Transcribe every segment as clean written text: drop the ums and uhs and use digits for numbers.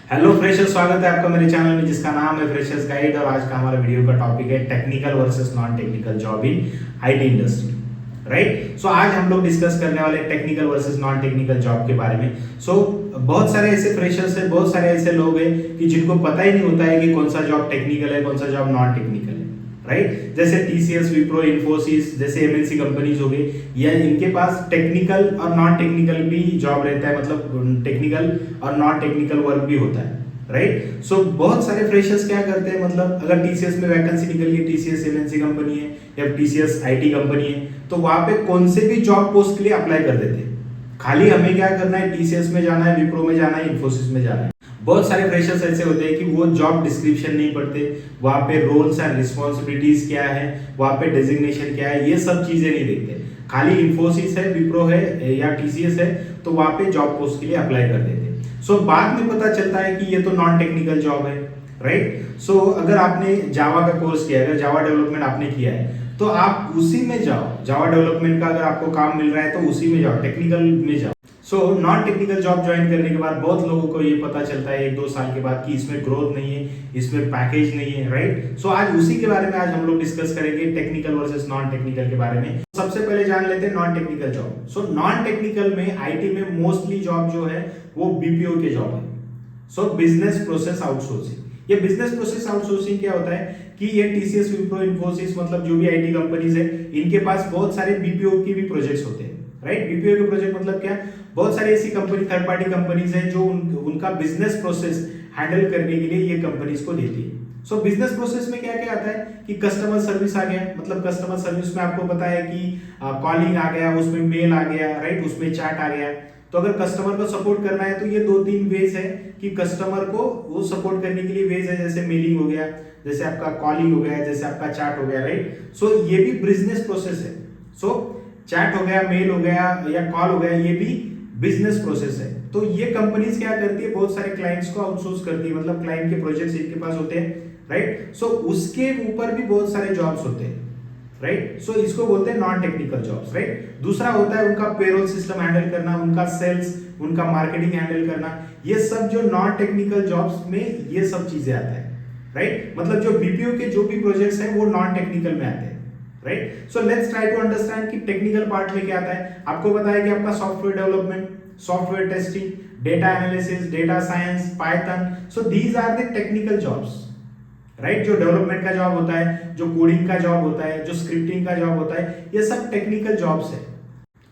Hello freshers, स्वागत है आपका मेरे चैनल में जिसका नाम है फ्रेशर्स गाइड। और आज का हमारा वीडियो का टॉपिक है technical versus non technical job in IT industry. Right, so आज हम लोग डिस्कस करने वाले technical versus non technical job के बारे में। बहुत सारे ऐसे फ्रेशर्स है, बहुत सारे ऐसे लोग हैं कि जिनको पता ही नहीं होता है कि कौन सा जॉब टेक्निकल है, कौन सा जॉब नॉन टेक्निकल है। राइट, जैसे टीसीएस, विप्रो, इन्फोसिस जैसे एमएनसी कंपनीज हो गई, या इनके पास टेक्निकल और नॉन टेक्निकल भी जॉब रहता है, मतलब टेक्निकल और नॉन टेक्निकल वर्क भी होता है। राइट, सो बहुत सारे फ्रेशर्स क्या करते हैं, मतलब अगर टीसीएस में वैकेंसी निकली है, टीसीएस एमएनसी कंपनी है या टीसीएस आईटी कंपनी है, तो वहां पे कौन से भी जॉब पोस्ट के लिए अप्लाई कर देते हैं। खाली हमें क्या करना है, टीसीएस में जाना है, विप्रो में जाना है, इन्फोसिस में जाना है। बहुत सारे फ्रेशर्स ऐसे होते हैं कि वो जॉब डिस्क्रिप्शन नहीं पढ़ते, वहां पे रोल्स एंड रिस्पॉन्सिबिलिटीज क्या है, वहां पे डेजिग्नेशन क्या है, ये सब चीजें नहीं देखते। खाली इन्फोसिस है, विप्रो है या टीसीएस है, तो वहां पे जॉब पोस्ट के लिए अप्लाई कर देते हैं। बाद में पता चलता है कि ये तो नॉन टेक्निकल जॉब है। राइट, अगर आपने जावा का कोर्स किया है, अगर जावा डेवलपमेंट आपने किया है, तो आप उसी में जाओ। जावा डेवलपमेंट का अगर आपको काम मिल रहा है तो उसी में जाओ, टेक्निकल में जाओ। नॉन टेक्निकल जॉब ज्वाइन करने के बाद बहुत लोगों को ये पता चलता है 1-2 साल के बाद कि इसमें ग्रोथ नहीं है, इसमें पैकेज नहीं है। राइट, आज उसी के बारे में आज हम लोग डिस्कस करेंगे, टेक्निकल वर्सेस नॉन टेक्निकल के बारे में। सबसे पहले जान लेते हैं non technical job. Non technical में आईटी में मोस्टली जॉब जो है वो बीपीओ के जॉब है। Business process outsourcing. ये बिजनेस प्रोसेस आउटसोर्सिंग क्या होता है कि ये टीसीएस, विप्रो, इन्फोसिस, मतलब जो भी आईटी कंपनीज है, इनके पास बहुत सारे बीपीओ की भी प्रोजेक्ट्स होते हैं। राइट, बीपीओ के प्रोजेक्ट मतलब क्या, बहुत सारी ऐसी कंपनी, थर्ड पार्टी कंपनीज है जो उनका बिजनेस प्रोसेस हैंडल करने के लिए ये कंपनीज को देती है। बिजनेस प्रोसेस में क्या क्या आता है कि कस्टमर सर्विस आ गया, मतलब कस्टमर सर्विस में आपको पता है कि कॉलिंग आ गया, उसमें मेल आ गया, राइट, उसमें चैट आ गया। तो अगर कस्टमर को सपोर्ट करना है तो ये 2-3 वेज है कि कस्टमर को वो सपोर्ट करने के लिए वेज है, जैसे मेलिंग हो गया, जैसे आपका कॉलिंग हो गया, जैसे आपका चैट हो गया। राइट, ये भी बिजनेस प्रोसेस है। चैट हो गया, मेल हो गया या कॉल हो गया, ये भी बिजनेस प्रोसेस है। तो ये कंपनीज क्या करती है, बहुत सारे क्लाइंट्स को आउटसोर्स करती है, मतलब क्लाइंट के प्रोजेक्ट्स इनके पास होते हैं। राइट, उसके ऊपर भी बहुत सारे जॉब्स होते हैं। राइट, इसको बोलते हैं नॉन टेक्निकल जॉब्स। राइट, दूसरा होता है उनका पेरोल सिस्टम हैंडल करना, उनका सेल्स, उनका मार्केटिंग हैंडल करना। ये सब जो नॉन टेक्निकल जॉब्स में ये सब चीजें आता है। राइट, मतलब जो बीपीओ के जो भी प्रोजेक्ट्स हैं वो नॉन टेक्निकल में आते हैं। Right, let's try to understand कि टेक्निकल पार्ट में क्या आता है। आपको पता है कि आपका software development, software testing, data analysis, data science, Python, these are the technical jobs. Right, जो डेवलपमेंट का जॉब होता है, जो कोडिंग का जॉब होता है, जो स्क्रिप्टिंग का जॉब होता है, ये सब टेक्निकल जॉब्स है।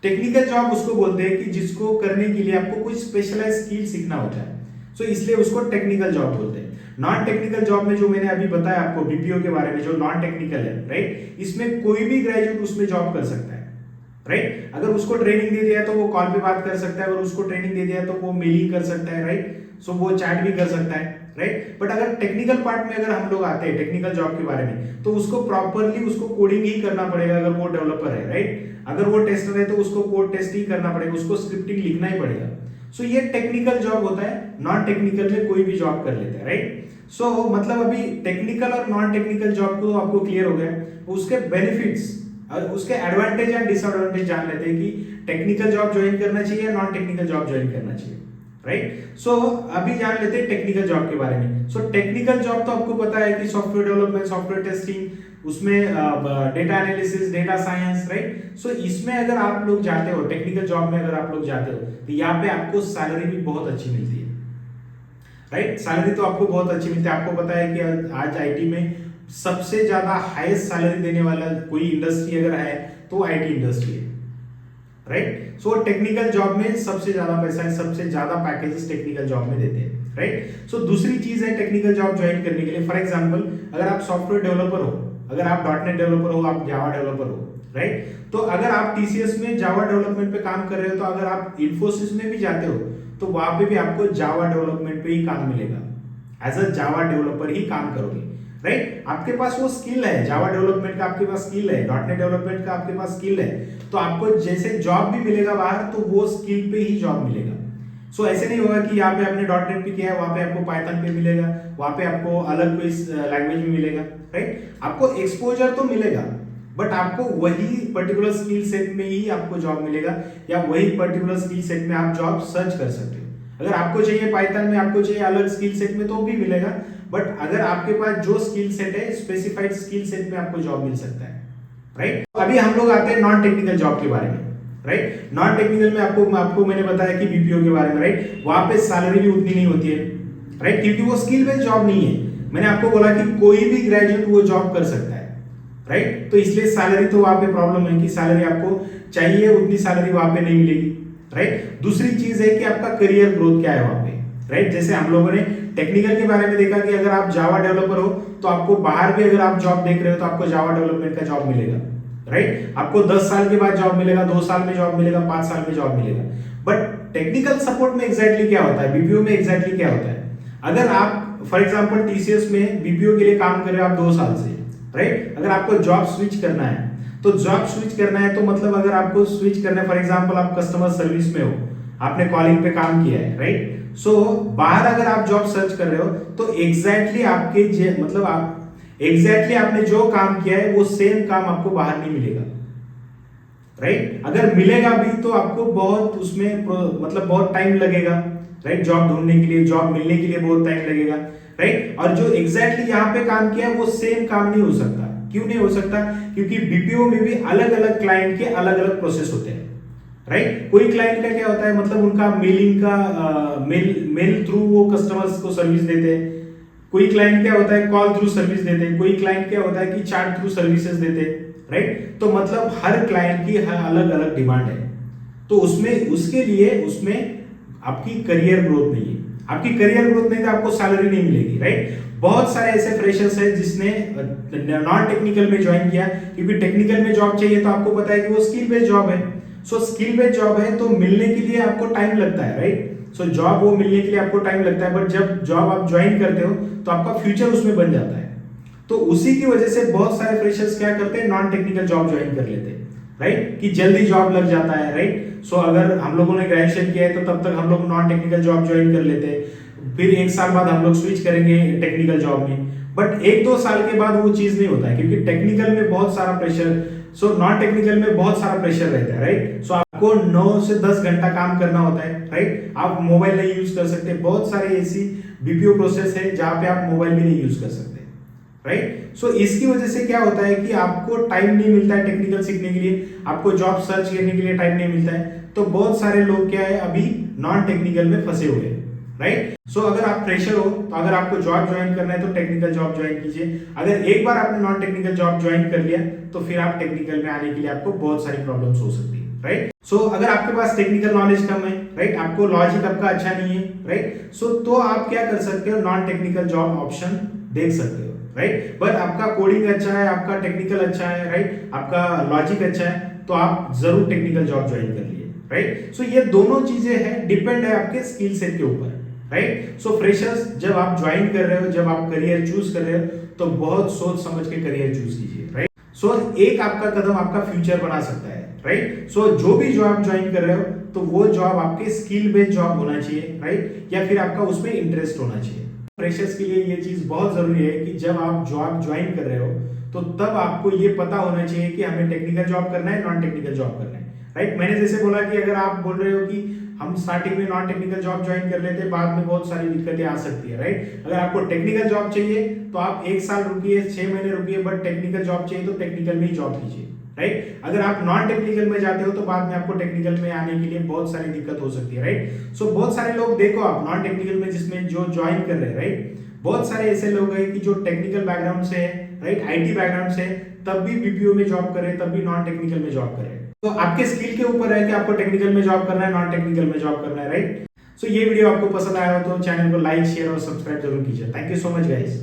टेक्निकल जॉब उसको बोलते हैं कि जिसको करने के लिए आपको कुछ स्पेशलाइज स्किल सीखना होता है, इसलिए उसको टेक्निकल जॉब बोलते हैं। नॉन टेक्निकल जॉब में जो मैंने अभी बताया आपको बीपीओ के बारे में, जो नॉन टेक्निकल है, राइट, इसमें कोई भी ग्रेजुएट उसमें जॉब कर सकता है। राइट, अगर उसको ट्रेनिंग दे दिया तो वो कॉल पे बात कर सकता है, अगर उसको ट्रेनिंग दे दिया तो वो मेलिंग कर सकता है। राइट, वो चैट भी कर सकता है। राइट, बट अगर टेक्निकल पार्ट में अगर हम लोग आते हैं टेक्निकल जॉब के बारे में, तो उसको प्रॉपरली उसको कोडिंग ही करना पड़ेगा अगर वो डेवलपर है। राइट, अगर वो टेस्टर है तो उसको कोड टेस्ट ही करना पड़ेगा, उसको स्क्रिप्टिंग लिखना ही पड़ेगा। ये टेक्निकल जॉब होता है। नॉन टेक्निकल में कोई भी जॉब कर लेता है। राइट, मतलब अभी टेक्निकल और नॉन टेक्निकल जॉब को आपको क्लियर हो गया, उसके बेनिफिट्स और उसके एडवांटेज एंड डिसएडवांटेज जान लेते हैं कि टेक्निकल जॉब ज्वाइन करना चाहिए या नॉन टेक्निकल जॉब ज्वाइन करना चाहिए। राइट, अभी जान लेते हैं टेक्निकल जॉब के बारे में। टेक्निकल जॉब तो आपको पता है कि सॉफ्टवेयर डेवलपमेंट, सॉफ्टवेयर टेस्टिंग, उसमें data analysis, data science. Right, इसमें अगर आप लोग जाते हो, टेक्निकल जॉब में अगर आप लोग जाते हो, तो यहाँ पे आपको सैलरी भी बहुत अच्छी मिलती है। राइट, सैलरी तो आपको बहुत अच्छी मिलती है। आपको पता है कि आज आईटी में सबसे ज्यादा हाईएस्ट सैलरी देने वाला कोई इंडस्ट्री अगर है तो आईटी इंडस्ट्री है। राइट, टेक्निकल जॉब में सबसे ज्यादा पैसा है, सबसे ज्यादा पैकेजेस टेक्निकल जॉब में देते हैं। राइट, दूसरी चीज है टेक्निकल जॉब ज्वाइन करने के लिए, फॉर एग्जांपल अगर आप सॉफ्टवेयर डेवलपर हो, अगर आप डॉटनेट डेवलपर हो, आप जावा डेवलपर हो, राइट, तो अगर आप टीसीएस में जावा डेवलपमेंट पे काम कर रहे हो, तो अगर आप इन्फोसिस में भी जाते हो तो वहां पे भी आपको जावा डेवलपमेंट पे ही काम मिलेगा। एज अ जावा डेवलपर ही काम करोगे। राइट, आपके पास वो स्किल है, जावा डेवलपमेंट का आपके पास स्किल है, डॉटनेट डेवलपमेंट का आपके पास स्किल है, तो आपको जैसे जॉब भी मिलेगा बाहर, तो वो स्किल पे ही जॉब मिलेगा। ऐसे नहीं होगा कि यहाँ पे आपने डॉटनेट पे किया है, वहां पे आपको पाइथन पे मिलेगा, वहां पे आपको अलग कोई लैंग्वेज में मिलेगा। राइट, आपको एक्सपोजर तो मिलेगा, बट आपको वही पर्टिकुलर स्किल सेट में ही आपको जॉब मिलेगा, या वही पर्टिकुलर स्किल सेट में आप जॉब सर्च कर सकते हो। अगर आपको चाहिए पाइथन में, आपको चाहिए अलग स्किल सेट में तो भी मिलेगा, बट अगर आपके पास जो स्किल सेट है स्पेसिफाइड स्किल सेट में आपको जॉब मिल सकता है, राइट। अभी हम लोग आते हैं नॉन टेक्निकल जॉब के बारे में, राइट। नॉन टेक्निकल में आपको मैंने बताया कि बीपीओ के बारे में, राइट, वहां पे सैलरी भी उतनी नहीं होती है, राइट, क्योंकि वो स्किल बेस्ड जॉब नहीं है। मैंने आपको बोला कि कोई भी ग्रेजुएट वो जॉब कर सकता है, राइट। तो इसलिए सैलरी तो वहां पे प्रॉब्लम है कि सैलरी आपको चाहिए उतनी सैलरी वहां पे नहीं मिलेगी, राइट। दूसरी चीज है कि आपका करियर ग्रोथ क्या है वहां पे, राइट। जैसे हम लोगों ने टेक्निकल के बारे में देखा कि अगर आप जावा डेवलपर हो तो आपको बाहर भी अगर आप जॉब देख रहे हो तो आपको जावा डेवलपमेंट का जॉब मिलेगा, राइट। आपको 10 साल के बाद जॉब मिलेगा, 2 साल में जॉब मिलेगा, 5 साल में जॉब मिलेगा। बट टेक्निकल सपोर्ट में एग्जैक्टली क्या होता है, बीपीओ में एग्जैक्टली क्या होता है? अगर आप फॉर एग्जांपल टीसीएस में बीपीओ के लिए काम कर रहे हो आप 2 साल से, राइट, अगर आपको जॉब स्विच करना है तो जॉब स्विच करना है तो मतलब अगर आपको स्विच करना है, फॉर एग्जांपल आप कस्टमर सर्विस में हो, आपने कॉलिंग पे काम किया है, राइट। सो बाहर अगर आप जॉब सर्च कर रहे हो तो एग्जैक्टली आपके मतलब आप एग्जैक्टली आपने जो काम किया है वो सेम काम आपको बाहर नहीं मिलेगा, राइट। अगर मिलेगा भी तो आपको बहुत उसमें मतलब बहुत टाइम लगेगा, राइट, जॉब ढूंढने के लिए, जॉब मिलने के लिए बहुत टाइम लगेगा, राइट। और जो एग्जैक्टली यहाँ पे काम किया है वो सेम काम नहीं हो सकता। क्यों नहीं हो सकता? क्योंकि बीपीओ में भी अलग अलग क्लाइंट के अलग अलग प्रोसेस होते हैं, राइट। कोई क्लाइंट का क्या होता है, मतलब उनका मेलिंग का मेल थ्रू वो कस्टमर्स को सर्विस देते हैं। कोई क्लाइंट क्या होता है, कॉल थ्रू सर्विस देते हैं। कोई क्लाइंट क्या होता है कि चैट थ्रू सर्विसेज देते हैं, राइट। तो मतलब हर क्लाइंट की अलग अलग डिमांड है, तो उसमें उसके लिए उसमें आपकी करियर ग्रोथ नहीं है। आपकी करियर ग्रोथ नहीं तो आपको सैलरी नहीं मिलेगी, राइट। बहुत सारे ऐसे फ्रेशर्स हैं जिसने नॉन टेक्निकल में ज्वाइन किया, क्योंकि टेक्निकल में जॉब चाहिए तो आपको पता है कि वो स्किल बेस्ड जॉब है। सो स्किल बेस्ड जॉब है तो मिलने के लिए आपको टाइम लगता है, राइट। सो जॉब वो मिलने के लिए आपको टाइम लगता है, बट जब जॉब आप ज्वाइन करते हो तो आपका फ्यूचर उसमें बन जाता है। तो उसी की वजह से बहुत सारे फ्रेशर्स क्या करते हैं, नॉन टेक्निकल जॉब ज्वाइन कर लेते हैं, राइट, कि जल्दी जॉब लग जाता है, राइट। सो अगर हम लोगों ने ग्रेजुएशन किया है तो तब तक हम लोग नॉन टेक्निकल जॉब ज्वाइन कर लेते हैं, फिर 1 साल बाद हम लोग स्विच करेंगे टेक्निकल जॉब में। बट 1-2 साल के बाद वो चीज नहीं होता है, क्योंकि टेक्निकल में बहुत सारा प्रेशर, सो नॉन टेक्निकल में बहुत सारा प्रेशर रहता है, राइट। सो आपको 9 से 10 घंटा काम करना होता है, राइट। आप मोबाइल नहीं यूज कर सकते, बहुत सारी ऐसी बीपीओ प्रोसेस है जहां पे आप मोबाइल भी नहीं यूज कर सकते, राइट। सो इसकी वजह से क्या होता है कि आपको टाइम नहीं मिलता है टेक्निकल सीखने के लिए, आपको जॉब सर्च करने के लिए टाइम नहीं मिलता है। तो बहुत सारे लोग क्या है अभी नॉन टेक्निकल में फंसे हुए हैं, राइट। सो अगर आप फ्रेशर हो तो अगर आपको जॉब ज्वाइन करना है तो टेक्निकल जॉब ज्वाइन कीजिए। अगर एक बार आपने नॉन टेक्निकल जॉब ज्वाइन कर लिया तो फिर आप टेक्निकल में आने के लिए आपको बहुत सारी प्रॉब्लम्स हो सकती है, राइट। सो अगर आपके पास टेक्निकल नॉलेज कम है, राइट, आपको लॉजिक आपका अच्छा नहीं है, राइट, सो तो आप क्या कर सकते हो, नॉन टेक्निकल जॉब ऑप्शन देख सकते हो, राइट। बट आपका कोडिंग अच्छा है, आपका टेक्निकल अच्छा है, राइट, आपका लॉजिक अच्छा है, तो आप जरूर टेक्निकल जॉब ज्वाइन कर लिए, राइट। सो ये दोनों चीजें हैं, डिपेंड है आपके स्किल सेट के ऊपर, राइट। सो फ्रेशर्स जब आप ज्वाइन कर रहे हो, जब आप करियर चूज कर रहे हो तो बहुत सोच समझ के करियर चूज कीजिए, राइट। सो एक आपका कदम आपका फ्यूचर बना सकता है, राइट। सो जो भी जॉब ज्वाइन कर रहे हो तो वो जॉब आपके स्किल बेस्ड जॉब होना चाहिए, राइट, या फिर आपका उसमें इंटरेस्ट होना चाहिए। फ्रेशर्स के लिए ये चीज बहुत जरूरी है कि जब आप जॉब ज्वाइन कर रहे हो तो तब आपको ये पता होना चाहिए कि हमें टेक्निकल जॉब करना है, नॉन टेक्निकल जॉब करना है, राइट। मैंने जैसे बोला कि अगर आप बोल रहे हो कि हम स्टार्टिंग में नॉन टेक्निकल जॉब ज्वाइन कर लेते हैं, बाद में बहुत सारी दिक्कतें आ सकती है, राइट। अगर आपको टेक्निकल जॉब चाहिए तो आप 1 साल रुकिए, 6 महीने रुकिए, बट टेक्निकल जॉब चाहिए तो टेक्निकल में ही जॉब कीजिए, राइट। अगर आप नॉन टेक्निकल में जाते हो तो बाद में आपको टेक्निकल में आने के लिए बहुत सारी दिक्कत हो सकती है, राइट। सो बहुत सारे लोग देखो आप नॉन टेक्निकल में जिसमें जो ज्वाइन कर रहे हैं, राइट, बहुत सारे ऐसे लोग हैं कि जो टेक्निकल बैकग्राउंड से है, राइट, आईटी बैकग्राउंड से, तब भी बीपीओ में जॉब कर रहे हैं, तब भी नॉन टेक्निकल में जॉब कर रहे हैं। तो आपके स्किल के ऊपर है कि आपको टेक्निकल में जॉब करना है, नॉन टेक्निकल में जॉब करना है, राइट। सो ये वीडियो आपको पसंद आया हो तो चैनल को लाइक, शेयर और सब्सक्राइब जरूर कीजिए। Thank you so much guys.